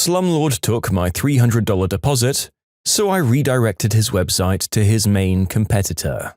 Slumlord took my $300 deposit, so I redirected his website to his main competitor.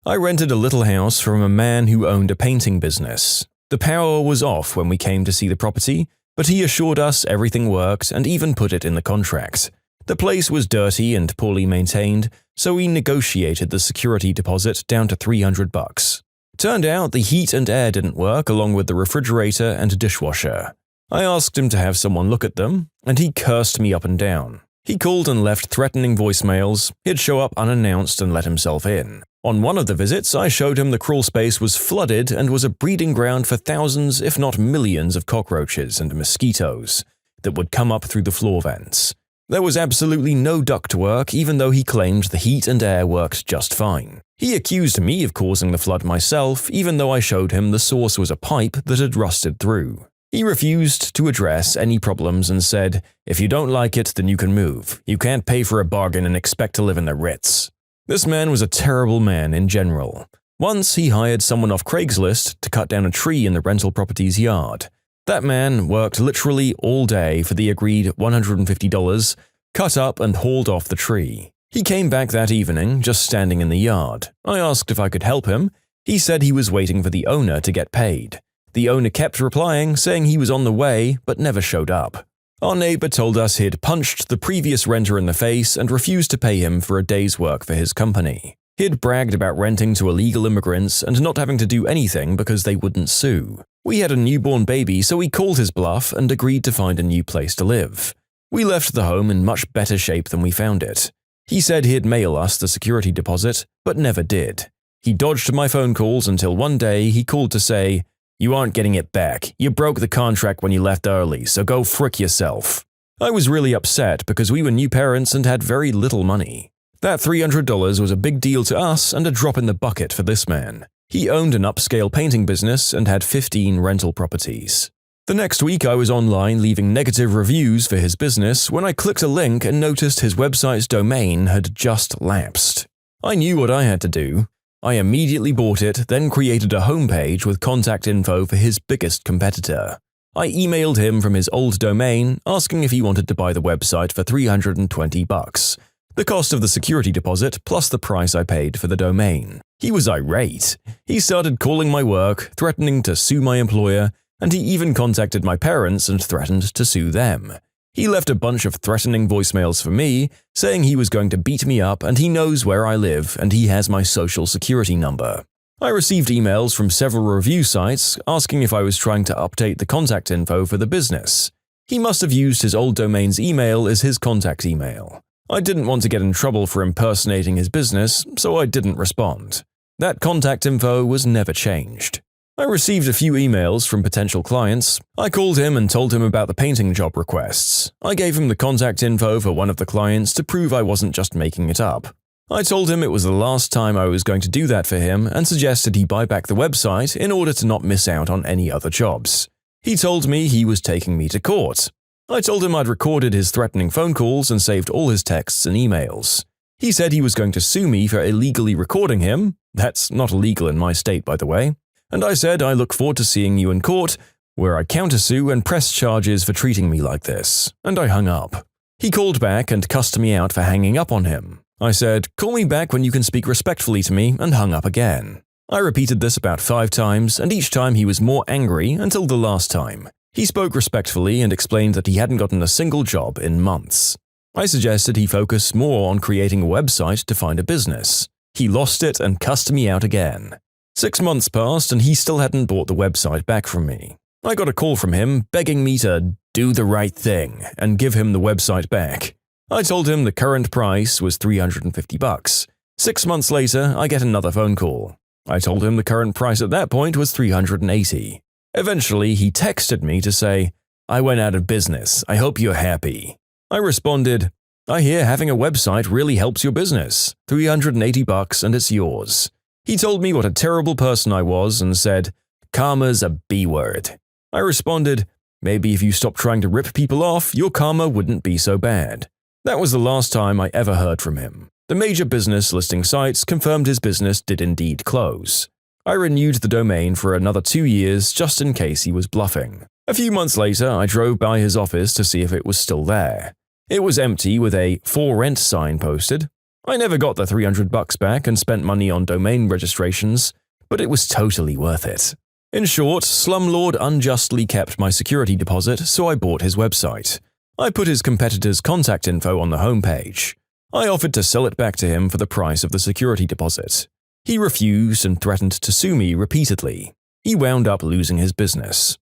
I rented a little house from a man who owned a painting business. The power was off when we came to see the property, but he assured us everything worked and even put it in the contract. The place was dirty and poorly maintained, so we negotiated the security deposit down to $300. Turned out the heat and air didn't work along with the refrigerator and dishwasher. I asked him to have someone look at them, and he cursed me up and down. He called and left threatening voicemails. He'd show up unannounced and let himself in. On one of the visits, I showed him the crawl space was flooded and was a breeding ground for thousands, if not millions, of cockroaches and mosquitoes that would come up through the floor vents. There was absolutely no ductwork, even though he claimed the heat and air worked just fine. He accused me of causing the flood myself, even though I showed him the source was a pipe that had rusted through. He refused to address any problems and said, "If you don't like it, then you can move. You can't pay for a bargain and expect to live in the Ritz." This man was a terrible man in general. Once he hired someone off Craigslist to cut down a tree in the rental property's yard. That man worked literally all day for the agreed $150, cut up and hauled off the tree. He came back that evening, just standing in the yard. I asked if I could help him. He said he was waiting for the owner to get paid. The owner kept replying, saying he was on the way, but never showed up. Our neighbor told us he'd punched the previous renter in the face and refused to pay him for a day's work for his company. He'd bragged about renting to illegal immigrants and not having to do anything because they wouldn't sue. We had a newborn baby, so we called his bluff and agreed to find a new place to live. We left the home in much better shape than we found it. He said he'd mail us the security deposit, but never did. He dodged my phone calls until one day he called to say, "You aren't getting it back. You broke the contract when you left early, so go frick yourself." I was really upset because we were new parents and had very little money. That $300 was a big deal to us and a drop in the bucket for this man. He owned an upscale painting business and had 15 rental properties. The next week I was online leaving negative reviews for his business when I clicked a link and noticed his website's domain had just lapsed. I knew what I had to do. I immediately bought it, then created a homepage with contact info for his biggest competitor. I emailed him from his old domain, asking if he wanted to buy the website for $320, the cost of the security deposit plus the price I paid for the domain. He was irate. He started calling my work, threatening to sue my employer, and he even contacted my parents and threatened to sue them. He left a bunch of threatening voicemails for me, saying he was going to beat me up and he knows where I live and he has my social security number. I received emails from several review sites asking if I was trying to update the contact info for the business. He must have used his old domain's email as his contact email. I didn't want to get in trouble for impersonating his business, so I didn't respond. That contact info was never changed. I received a few emails from potential clients. I called him and told him about the painting job requests. I gave him the contact info for one of the clients to prove I wasn't just making it up. I told him it was the last time I was going to do that for him and suggested he buy back the website in order to not miss out on any other jobs. He told me he was taking me to court. I told him I'd recorded his threatening phone calls and saved all his texts and emails. He said he was going to sue me for illegally recording him. That's not illegal in my state, by the way. And I said I look forward to seeing you in court, where I countersue and press charges for treating me like this, and I hung up. He called back and cussed me out for hanging up on him. I said, "Call me back when you can speak respectfully to me," and hung up again. I repeated this about 5 times, and each time he was more angry until the last time. He spoke respectfully and explained that he hadn't gotten a single job in months. I suggested he focus more on creating a website to find a business. He lost it and cussed me out again. 6 months passed and he still hadn't bought the website back from me. I got a call from him begging me to do the right thing and give him the website back. I told him the current price was $350. 6 months later, I get another phone call. I told him the current price at that point was $380. Eventually, he texted me to say, "I went out of business. I hope you're happy." I responded, "I hear having a website really helps your business. $380 and it's yours." He told me what a terrible person I was and said, "Karma's a B word." I responded, "Maybe if you stopped trying to rip people off, your karma wouldn't be so bad." That was the last time I ever heard from him. The major business listing sites confirmed his business did indeed close. I renewed the domain for another 2 years just in case he was bluffing. A few months later, I drove by his office to see if it was still there. It was empty with a "for rent" sign posted. I never got the $300 back and spent money on domain registrations, but it was totally worth it. In short, Slumlord unjustly kept my security deposit, so I bought his website. I put his competitor's contact info on the homepage. I offered to sell it back to him for the price of the security deposit. He refused and threatened to sue me repeatedly. He wound up losing his business.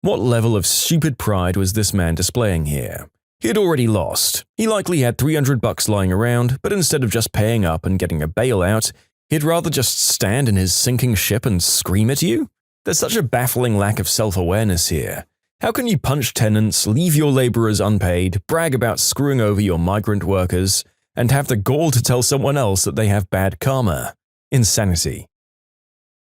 What level of stupid pride was this man displaying here? He had already lost. He likely had $300 lying around, but instead of just paying up and getting a bailout, he'd rather just stand in his sinking ship and scream at you? There's such a baffling lack of self-awareness here. How can you punch tenants, leave your laborers unpaid, brag about screwing over your migrant workers, and have the gall to tell someone else that they have bad karma? Insanity.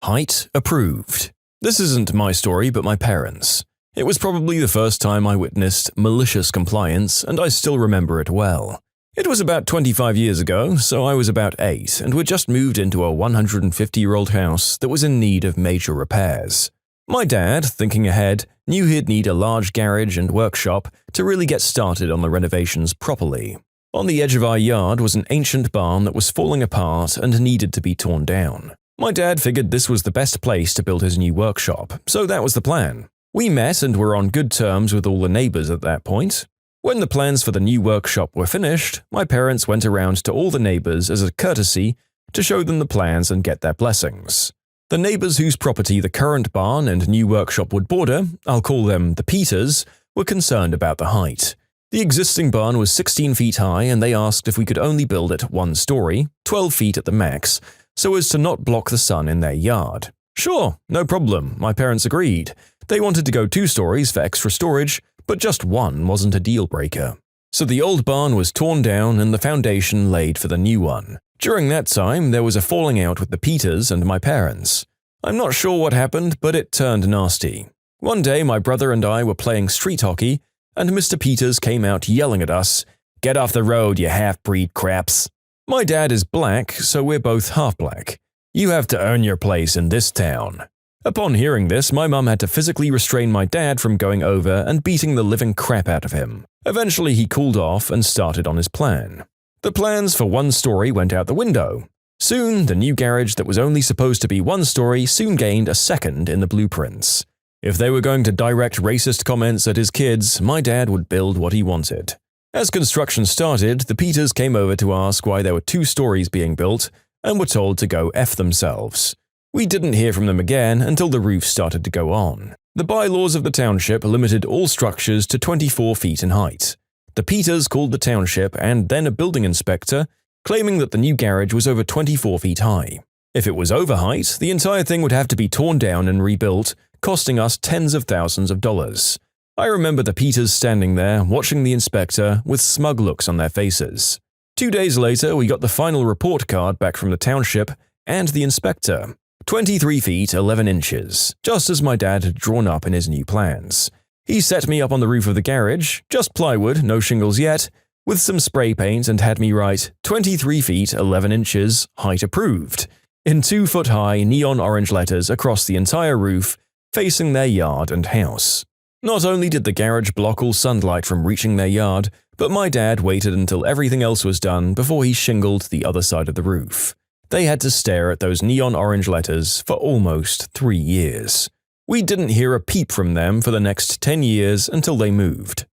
Height approved. This isn't my story, but my parents'. It was probably the first time I witnessed malicious compliance, and I still remember it well. It was about 25 years ago, so I was about 8, and we'd just moved into a 150-year-old house that was in need of major repairs. My dad, thinking ahead, knew he'd need a large garage and workshop to really get started on the renovations properly. On the edge of our yard was an ancient barn that was falling apart and needed to be torn down. My dad figured this was the best place to build his new workshop, so that was the plan. We met and were on good terms with all the neighbors at that point. When the plans for the new workshop were finished, my parents went around to all the neighbors as a courtesy to show them the plans and get their blessings. The neighbors whose property the current barn and new workshop would border, I'll call them the Peters, were concerned about the height. The existing barn was 16 feet high, and they asked if we could only build it 1 story, 12 feet at the max, so as to not block the sun in their yard. Sure, no problem, my parents agreed. They wanted to go 2 stories for extra storage, but just 1 wasn't a deal breaker. So the old barn was torn down and the foundation laid for the new one. During that time, there was a falling out with the Peters and my parents. I'm not sure what happened, but it turned nasty. One day, my brother and I were playing street hockey, and Mr. Peters came out yelling at us, "Get off the road, you half-breed craps." My dad is black, so we're both half-black. You have to earn your place in this town. Upon hearing this, my mum had to physically restrain my dad from going over and beating the living crap out of him. Eventually, he cooled off and started on his plan. The plans for 1 story went out the window. Soon, the new garage that was only supposed to be 1 story soon gained a 2nd in the blueprints. If they were going to direct racist comments at his kids, my dad would build what he wanted. As construction started, the Peters came over to ask why there were 2 stories being built and were told to go F themselves. We didn't hear from them again until the roof started to go on. The bylaws of the township limited all structures to 24 feet in height. The Peters called the township and then a building inspector, claiming that the new garage was over 24 feet high. If it was over height, the entire thing would have to be torn down and rebuilt, costing us tens of thousands of dollars. I remember the Peters standing there, watching the inspector, with smug looks on their faces. 2 days later, we got the final report card back from the township and the inspector. 23 feet 11 inches, just as my dad had drawn up in his new plans. He set me up on the roof of the garage, just plywood, no shingles yet, with some spray paint, and had me write 23 feet 11 inches, height approved, in 2-foot-high neon orange letters across the entire roof, facing their yard and house. Not only did the garage block all sunlight from reaching their yard, but my dad waited until everything else was done before he shingled the other side of the roof. They had to stare at those neon orange letters for almost 3 years. We didn't hear a peep from them for the next 10 years until they moved.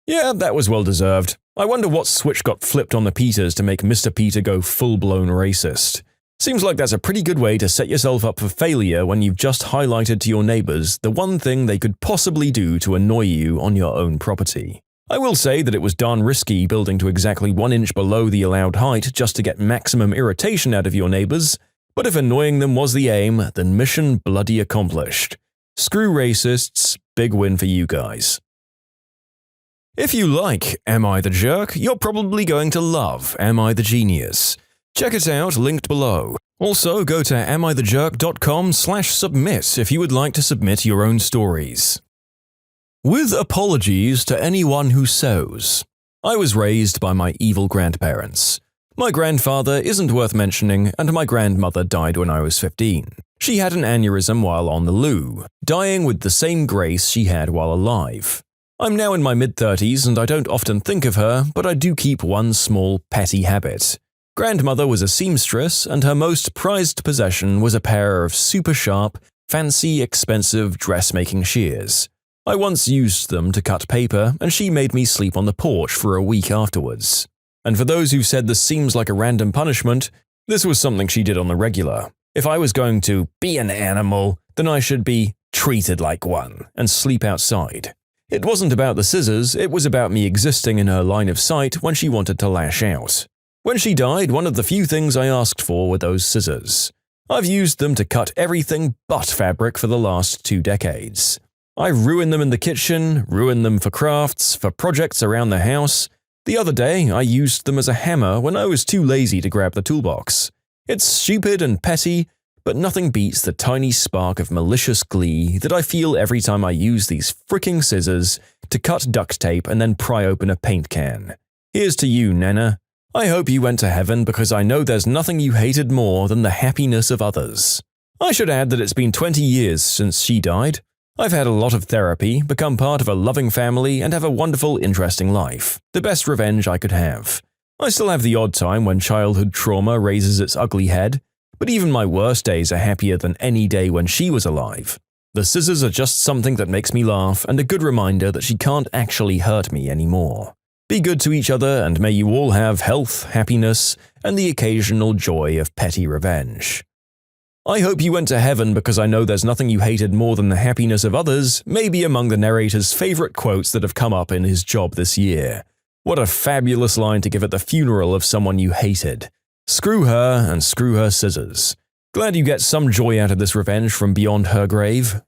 Yeah, that was well deserved. I wonder what switch got flipped on the Peters to make Mr. Peter go full-blown racist. Seems like that's a pretty good way to set yourself up for failure when you've just highlighted to your neighbors the one thing they could possibly do to annoy you on your own property. I will say that it was darn risky building to exactly 1 inch below the allowed height just to get maximum irritation out of your neighbors, but if annoying them was the aim, then mission bloody accomplished. Screw racists, big win for you guys. If you like Am I the Jerk, you're probably going to love Am I the Genius. Check it out, linked below. Also, go to AmITheJerk.com/submit if you would like to submit your own stories. With apologies to anyone who sews. I was raised by my evil grandparents. My grandfather isn't worth mentioning, and my grandmother died when I was 15. She had an aneurysm while on the loo, dying with the same grace she had while alive. I'm now in my mid-30s and I don't often think of her, but I do keep one small petty habit. Grandmother was a seamstress and her most prized possession was a pair of super sharp, fancy, expensive dressmaking shears. I once used them to cut paper and she made me sleep on the porch for a week afterwards. And for those who said this seems like a random punishment, this was something she did on the regular. If I was going to be an animal, then I should be treated like one and sleep outside. It wasn't about the scissors, it was about me existing in her line of sight when she wanted to lash out. When she died, one of the few things I asked for were those scissors. I've used them to cut everything but fabric for the last 2 decades. I ruin them in the kitchen, ruin them for crafts, for projects around the house. The other day, I used them as a hammer when I was too lazy to grab the toolbox. It's stupid and petty, but nothing beats the tiny spark of malicious glee that I feel every time I use these fricking scissors to cut duct tape and then pry open a paint can. Here's to you, Nana. I hope you went to heaven because I know there's nothing you hated more than the happiness of others. I should add that it's been 20 years since she died. I've had a lot of therapy, become part of a loving family, and have a wonderful, interesting life. The best revenge I could have. I still have the odd time when childhood trauma raises its ugly head, but even my worst days are happier than any day when she was alive. The scissors are just something that makes me laugh and a good reminder that she can't actually hurt me anymore. Be good to each other and may you all have health, happiness, and the occasional joy of petty revenge. I hope you went to heaven because I know there's nothing you hated more than the happiness of others, may be among the narrator's favorite quotes that have come up in his job this year. What a fabulous line to give at the funeral of someone you hated. Screw her and screw her scissors. Glad you get some joy out of this revenge from beyond her grave.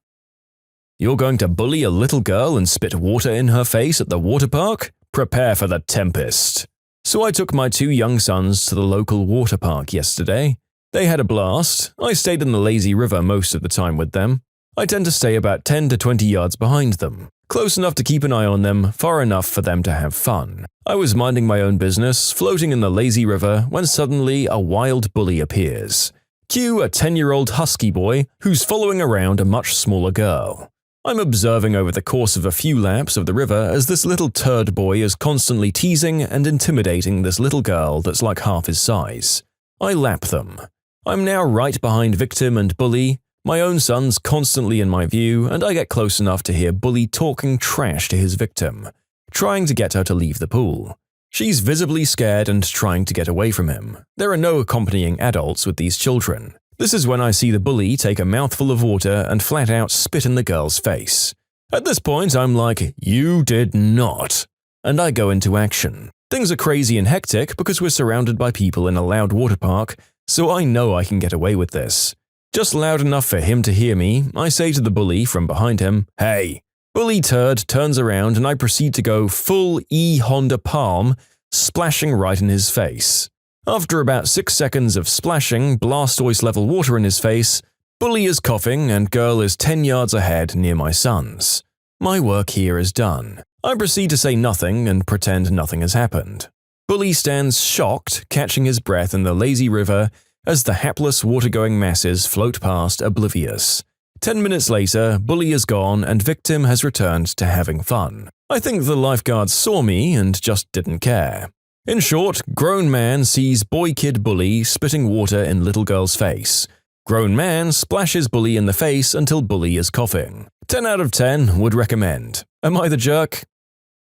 You're going to bully a little girl and spit water in her face at the water park? Prepare for the tempest. So I took my 2 young sons to the local water park yesterday. They had a blast. I stayed in the lazy river most of the time with them. I tend to stay about 10 to 20 yards behind them. Close enough to keep an eye on them, far enough for them to have fun. I was minding my own business, floating in the lazy river, when suddenly a wild bully appears. Cue a 10-year-old husky boy who's following around a much smaller girl. I'm observing over the course of a few laps of the river as this little turd boy is constantly teasing and intimidating this little girl that's like half his size. I lap them. I'm now right behind victim and bully, my own son's constantly in my view, and I get close enough to hear bully talking trash to his victim, trying to get her to leave the pool. She's visibly scared and trying to get away from him. There are no accompanying adults with these children. This is when I see the bully take a mouthful of water and flat out spit in the girl's face. At this point, I'm like, "You did not," and I go into action. Things are crazy and hectic because we're surrounded by people in a loud water park, so I know I can get away with this. Just loud enough for him to hear me, I say to the bully from behind him, "Hey." Bully turd turns around and I proceed to go full Honda palm, splashing right in his face. After about 6 seconds of splashing Blastoise-level water in his face, bully is coughing and girl is 10 yards ahead near my sons. My work here is done. I proceed to say nothing and pretend nothing has happened. Bully stands shocked, catching his breath in the lazy river as the hapless water-going masses float past oblivious. 10 minutes later, bully is gone and victim has returned to having fun. I think the lifeguards saw me and just didn't care. In short, grown man sees boy-kid bully spitting water in little girl's face. Grown man splashes bully in the face until bully is coughing. 10 out of 10 would recommend. Am I the jerk?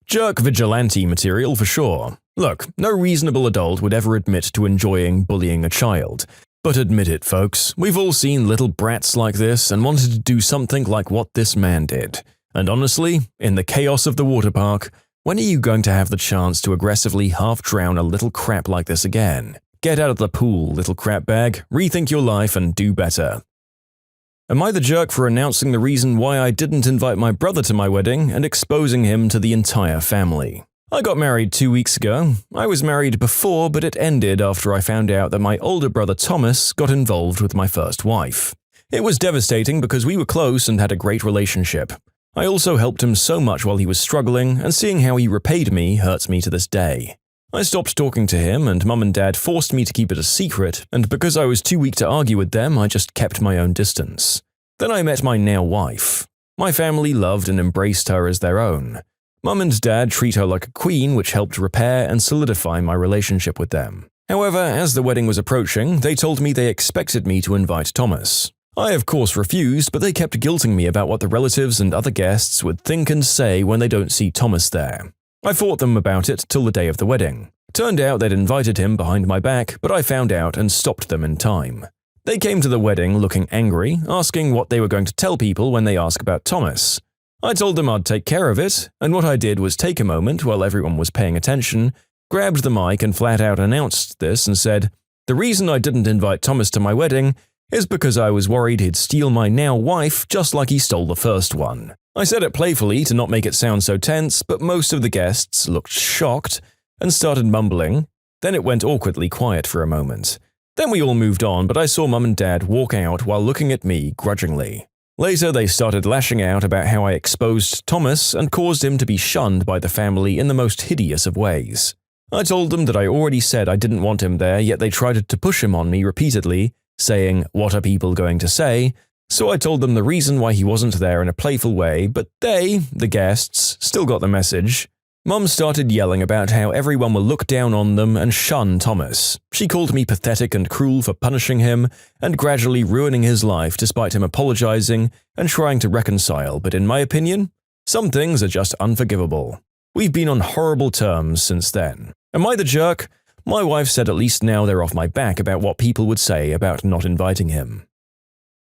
Jerk vigilante material for sure. Look, no reasonable adult would ever admit to enjoying bullying a child. But admit it, folks, we've all seen little brats like this and wanted to do something like what this man did. And honestly, in the chaos of the water park, when are you going to have the chance to aggressively half-drown a little crap like this again? Get out of the pool, little crap bag, rethink your life and do better. Am I the jerk for announcing the reason why I didn't invite my brother to my wedding and exposing him to the entire family? I got married 2 weeks ago. I was married before, but it ended after I found out that my older brother Thomas got involved with my first wife. It was devastating because we were close and had a great relationship. I also helped him so much while he was struggling, and seeing how he repaid me hurts me to this day. I stopped talking to him, and Mum and Dad forced me to keep it a secret, and because I was too weak to argue with them, I just kept my own distance. Then I met my now wife. My family loved and embraced her as their own. Mum and Dad treat her like a queen, which helped repair and solidify my relationship with them. However, as the wedding was approaching, they told me they expected me to invite Thomas. I of course refused, but they kept guilting me about what the relatives and other guests would think and say when they don't see Thomas there. I fought them about it till the day of the wedding. Turned out they'd invited him behind my back, but I found out and stopped them in time. They came to the wedding looking angry, asking what they were going to tell people when they ask about Thomas. I told them I'd take care of it, and what I did was take a moment while everyone was paying attention, grabbed the mic and flat out announced this and said, "The reason I didn't invite Thomas to my wedding is because I was worried he'd steal my now wife just like he stole the first one." I said it playfully to not make it sound so tense, but most of the guests looked shocked and started mumbling. Then it went awkwardly quiet for a moment. Then we all moved on, but I saw Mum and Dad walk out while looking at me grudgingly. Later, they started lashing out about how I exposed Thomas and caused him to be shunned by the family in the most hideous of ways. I told them that I already said I didn't want him there, yet they tried to push him on me repeatedly, saying, "What are people going to say?" So I told them the reason why he wasn't there in a playful way, but they, the guests, still got the message. Mum started yelling about how everyone will look down on them and shun Thomas. She called me pathetic and cruel for punishing him and gradually ruining his life despite him apologizing and trying to reconcile, but in my opinion, some things are just unforgivable. We've been on horrible terms since then. Am I the jerk? My wife said at least now they're off my back about what people would say about not inviting him.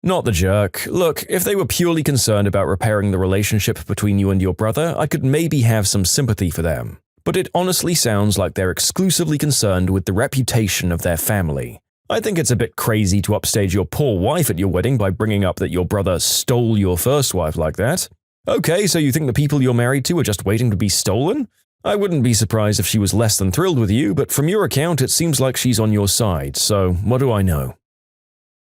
Not the jerk. Look, if they were purely concerned about repairing the relationship between you and your brother, I could maybe have some sympathy for them. But it honestly sounds like they're exclusively concerned with the reputation of their family. I think it's a bit crazy to upstage your poor wife at your wedding by bringing up that your brother stole your first wife like that. Okay, so you think the people you're married to are just waiting to be stolen? I wouldn't be surprised if she was less than thrilled with you, but from your account it seems like she's on your side, so what do I know?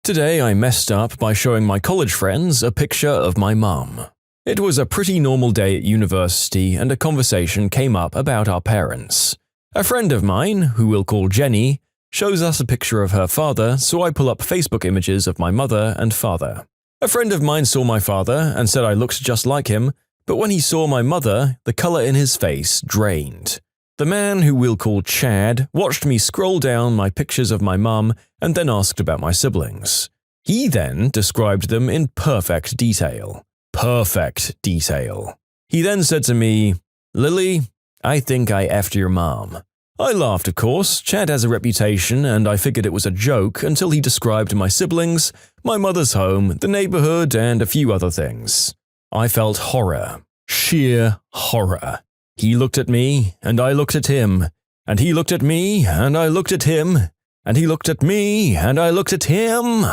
Today I messed up by showing my college friends a picture of my mum. It was a pretty normal day at university and a conversation came up about our parents. A friend of mine, who we'll call Jenny, shows us a picture of her father, so I pull up Facebook images of my mother and father. A friend of mine saw my father and said I looked just like him, but when he saw my mother, the color in his face drained. The man, who we'll call Chad, watched me scroll down my pictures of my mum and then asked about my siblings. He then described them in perfect detail. Perfect detail. He then said to me, "Lily, I think I effed your mom." I laughed, of course. Chad has a reputation, and I figured it was a joke until he described my siblings, my mother's home, the neighborhood, and a few other things. I felt horror. Sheer horror. He looked at me, and I looked at him, and he looked at me, and I looked at him, and he looked at me, and I looked at him.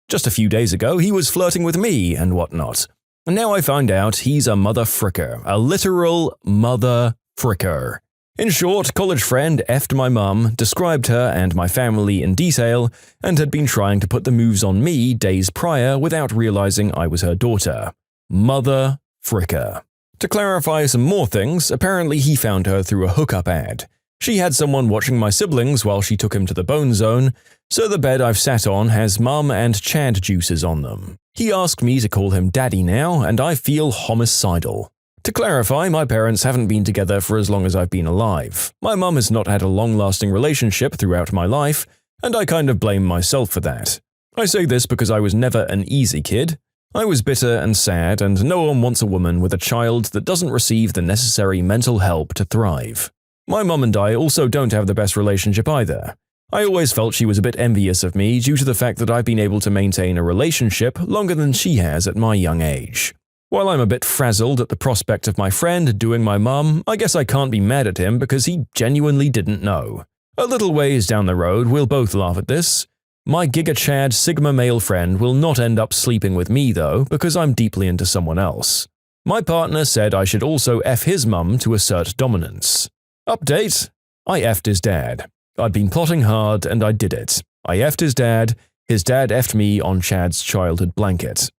Just a few days ago, he was flirting with me and whatnot. And now I find out he's a mother fricker, a literal mother fricker. In short, college friend effed my mum, described her and my family in detail, and had been trying to put the moves on me days prior without realizing I was her daughter. Mother fricker. To clarify some more things, apparently he found her through a hookup ad. She had someone watching my siblings while she took him to the bone zone, so the bed I've sat on has mum and Chad juices on them. He asked me to call him daddy now, and I feel homicidal. To clarify, my parents haven't been together for as long as I've been alive. My mum has not had a long-lasting relationship throughout my life, and I kind of blame myself for that. I say this because I was never an easy kid. I was bitter and sad, and no one wants a woman with a child that doesn't receive the necessary mental help to thrive. My mum and I also don't have the best relationship either. I always felt she was a bit envious of me due to the fact that I've been able to maintain a relationship longer than she has at my young age. While I'm a bit frazzled at the prospect of my friend doing my mum, I guess I can't be mad at him because he genuinely didn't know. A little ways down the road, we'll both laugh at this. My Giga Chad Sigma male friend will not end up sleeping with me though, because I'm deeply into someone else. My partner said I should also F his mum to assert dominance. Update: I effed his dad. I'd been plotting hard and I did it. I effed his dad effed me on Chad's childhood blanket.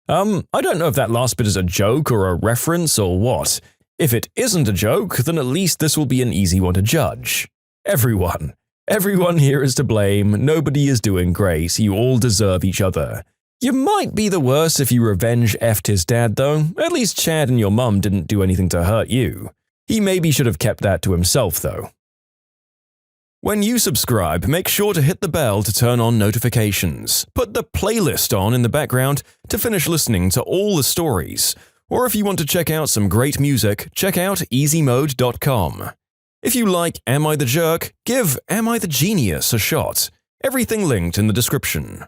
I don't know if that last bit is a joke or a reference or what. If it isn't a joke, then at least this will be an easy one to judge. Everyone here is to blame, nobody is doing great, you all deserve each other. You might be the worst if you revenge effed his dad though, at least Chad and your mum didn't do anything to hurt you. He maybe should have kept that to himself though. When you subscribe, make sure to hit the bell to turn on notifications. Put the playlist on in the background to finish listening to all the stories. Or if you want to check out some great music, check out easymode.com. If you like Am I the Jerk, give Am I the Genius a shot. Everything linked in the description.